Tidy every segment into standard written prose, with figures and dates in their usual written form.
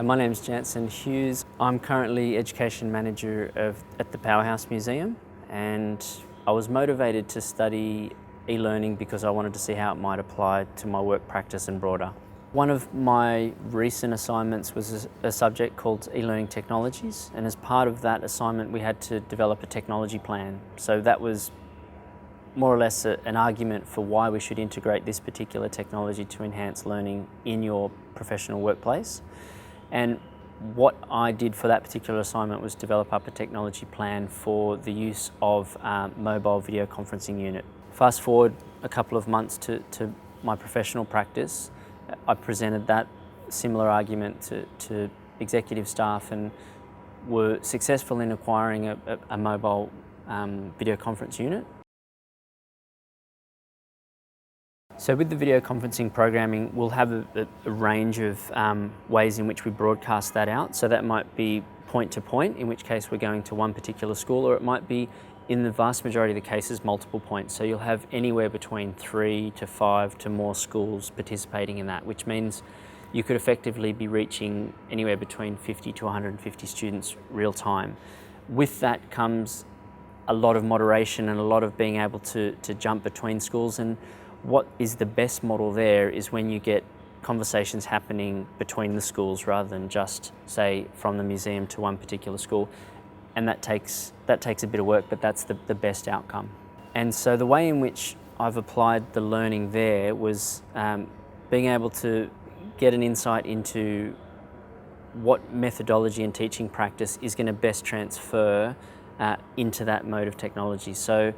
My name's Janson Hews. I'm currently Education Manager at the Powerhouse Museum, and I was motivated to study e-learning because I wanted to see how it might apply to my work practice and broader. One of my recent assignments was a subject called e-learning technologies, and as part of that assignment we had to develop a technology plan. So that was more or less an argument for why we should integrate this particular technology to enhance learning in your professional workplace. And what I did for that particular assignment was develop up a technology plan for the use of mobile video conferencing unit. Fast forward a couple of months to my professional practice, I presented that similar argument to executive staff and were successful in acquiring a mobile video conference unit. So with the video conferencing programming, we'll have a range of ways in which we broadcast that out. So that might be point to point, in which case we're going to one particular school, or it might be, in the vast majority of the cases, multiple points. So you'll have anywhere between 3 to 5 to more schools participating in that, which means you could effectively be reaching anywhere between 50 to 150 students real time. With that comes a lot of moderation and a lot of being able to jump between schools. And what is the best model there is when you get conversations happening between the schools rather than just, say, from the museum to one particular school. And that takes a bit of work, but that's the best outcome. And so the way in which I've applied the learning there was being able to get an insight into what methodology and teaching practice is going to best transfer into that mode of technology. So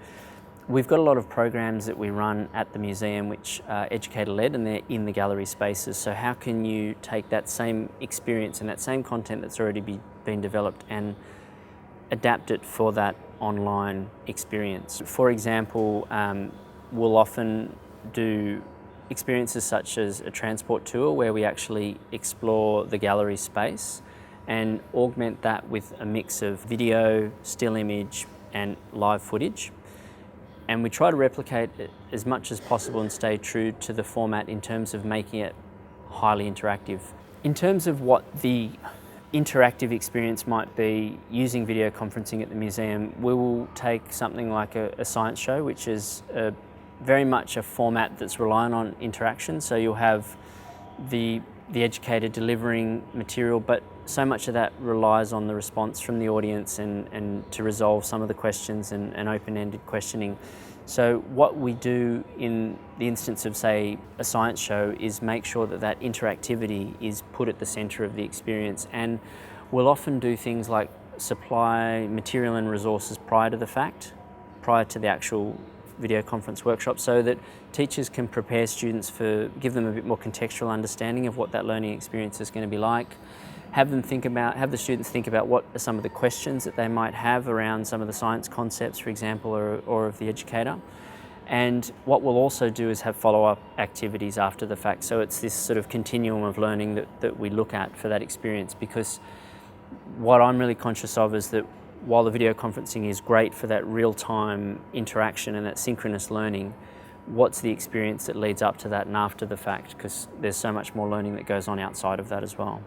we've got a lot of programs that we run at the museum which are educator-led, and they're in the gallery spaces. So how can you take that same experience and that same content that's already been developed and adapt it for that online experience? For example, we'll often do experiences such as a transport tour where we actually explore the gallery space and augment that with a mix of video, still image and live footage. And we try to replicate it as much as possible and stay true to the format in terms of making it highly interactive. In terms of what the interactive experience might be using video conferencing at the museum, we will take something like a science show, which is very much a format that's reliant on interaction. So you'll have the educator delivering material, but so much of that relies on the response from the audience and to resolve some of the questions and open-ended questioning. So what we do in the instance of, say, a science show is make sure that interactivity is put at the centre of the experience, and we'll often do things like supply material and resources prior to the fact, prior to the actual video conference workshop, so that teachers can prepare students give them a bit more contextual understanding of what that learning experience is going to be like. Have the students think about what are some of the questions that they might have around some of the science concepts, for example, or of the educator. And what we'll also do is have follow-up activities after the fact. So it's this sort of continuum of learning that we look at for that experience, because what I'm really conscious of is that while the video conferencing is great for that real-time interaction and that synchronous learning, what's the experience that leads up to that and after the fact? Because there's so much more learning that goes on outside of that as well.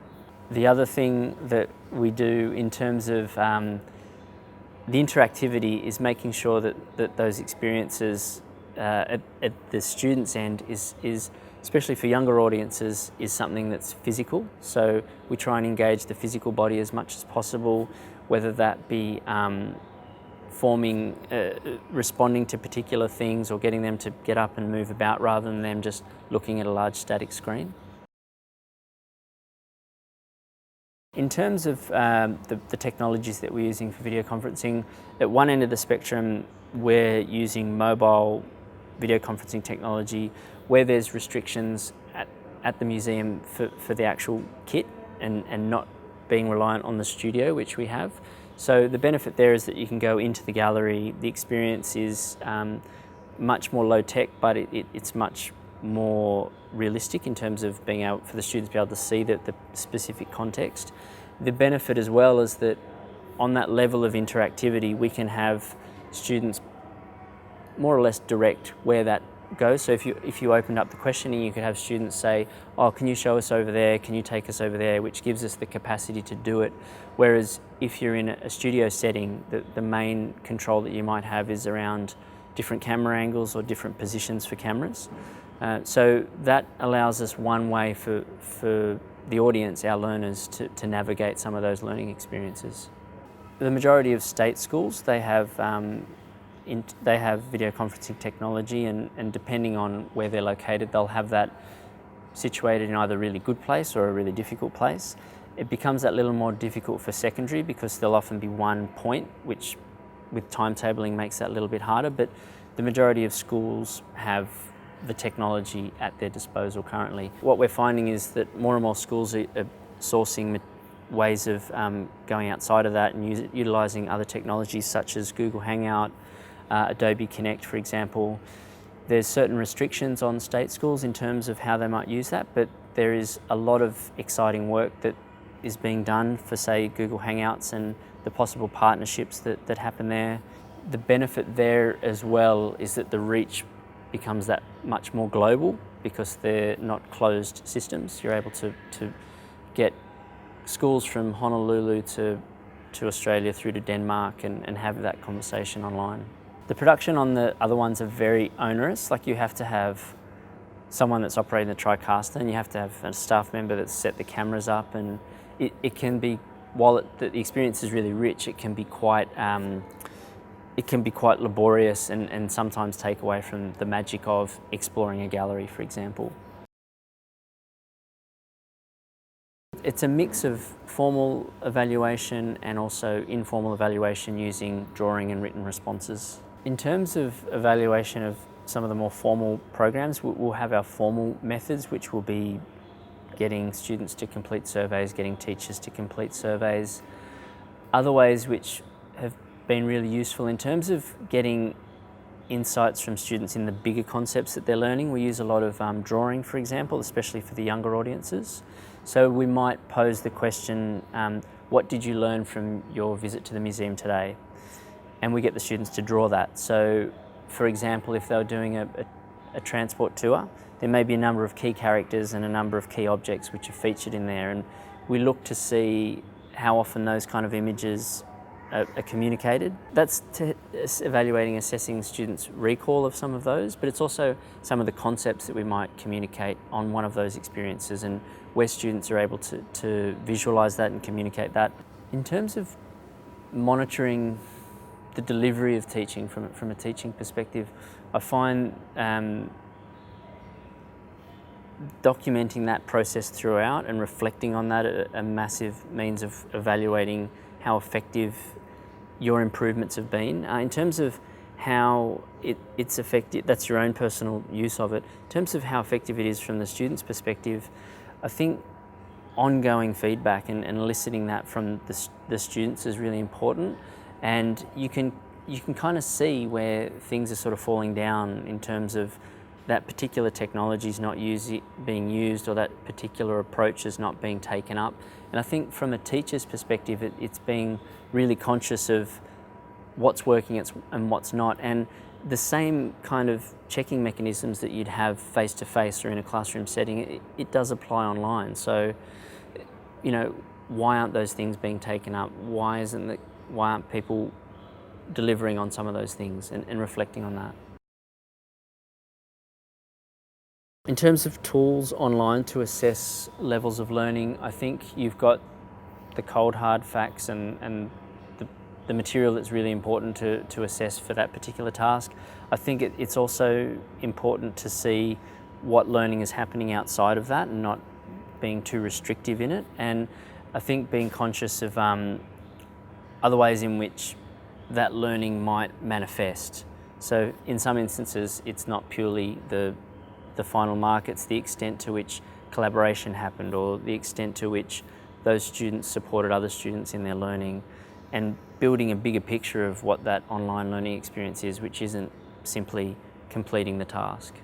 The other thing that we do in terms of the interactivity is making sure that those experiences at the student's end is, especially for younger audiences, is something that's physical. So we try and engage the physical body as much as possible, whether that be responding to particular things or getting them to get up and move about rather than them just looking at a large static screen. In terms of the technologies that we're using for video conferencing, at one end of the spectrum, we're using mobile video conferencing technology where there's restrictions at the museum for the actual kit and not being reliant on the studio, which we have. So the benefit there is that you can go into the gallery. The experience is much more low tech, but it's much more realistic in terms of being able for the students to be able to see the specific context. The benefit as well is that on that level of interactivity, we can have students more or less direct where that go. So if you opened up the questioning, you could have students say, oh, can you show us over there? Can you take us over there? Which gives us the capacity to do it. Whereas if you're in a studio setting, the main control that you might have is around different camera angles or different positions for cameras. So that allows us one way for the audience, our learners, to navigate some of those learning experiences. The majority of state schools, they have video conferencing technology, and depending on where they're located, they'll have that situated in either a really good place or a really difficult place. It becomes that little more difficult for secondary because there'll often be one point, which with timetabling makes that a little bit harder, but the majority of schools have the technology at their disposal currently. What we're finding is that more and more schools are sourcing ways of going outside of that and utilising other technologies such as Google Hangout, Adobe Connect, for example. There's certain restrictions on state schools in terms of how they might use that, but there is a lot of exciting work that is being done for, say, Google Hangouts and the possible partnerships that happen there. The benefit there as well is that the reach becomes that much more global because they're not closed systems. You're able to get schools from Honolulu to Australia through to Denmark and have that conversation online. The production on the other ones are very onerous. Like, you have to have someone that's operating the TriCaster, and you have to have a staff member that's set the cameras up, and it can be, while the experience is really rich, it can be quite laborious and sometimes take away from the magic of exploring a gallery, for example. It's a mix of formal evaluation and also informal evaluation using drawing and written responses. In terms of evaluation of some of the more formal programs, we'll have our formal methods, which will be getting students to complete surveys, getting teachers to complete surveys. Other ways which have been really useful in terms of getting insights from students in the bigger concepts that they're learning, we use a lot of drawing, for example, especially for the younger audiences. So we might pose the question, what did you learn from your visit to the museum today? And we get the students to draw that. So, for example, if they were doing a transport tour, there may be a number of key characters and a number of key objects which are featured in there, and we look to see how often those kind of images are communicated. That's evaluating, assessing students' recall of some of those, but it's also some of the concepts that we might communicate on one of those experiences and where students are able to visualise that and communicate that. In terms of monitoring the delivery of teaching from a teaching perspective, I find documenting that process throughout and reflecting on that a massive means of evaluating how effective your improvements have been. In terms of how it's effective, that's your own personal use of it. In terms of how effective it is from the student's perspective, I think ongoing feedback and eliciting that from the students is really important. And you can kind of see where things are sort of falling down in terms of that particular technology is not being used, or that particular approach is not being taken up. And I think from a teacher's perspective, it's being really conscious of what's working and what's not. And the same kind of checking mechanisms that you'd have face-to-face or in a classroom setting, it does apply online. So, you know, why aren't those things being taken up? Why aren't people delivering on some of those things and reflecting on that? In terms of tools online to assess levels of learning, I think you've got the cold hard facts and the material that's really important to assess for that particular task. I think it's also important to see what learning is happening outside of that and not being too restrictive in it. And I think being conscious of other ways in which that learning might manifest. So in some instances, it's not purely the final mark, it's the extent to which collaboration happened or the extent to which those students supported other students in their learning, and building a bigger picture of what that online learning experience is, which isn't simply completing the task.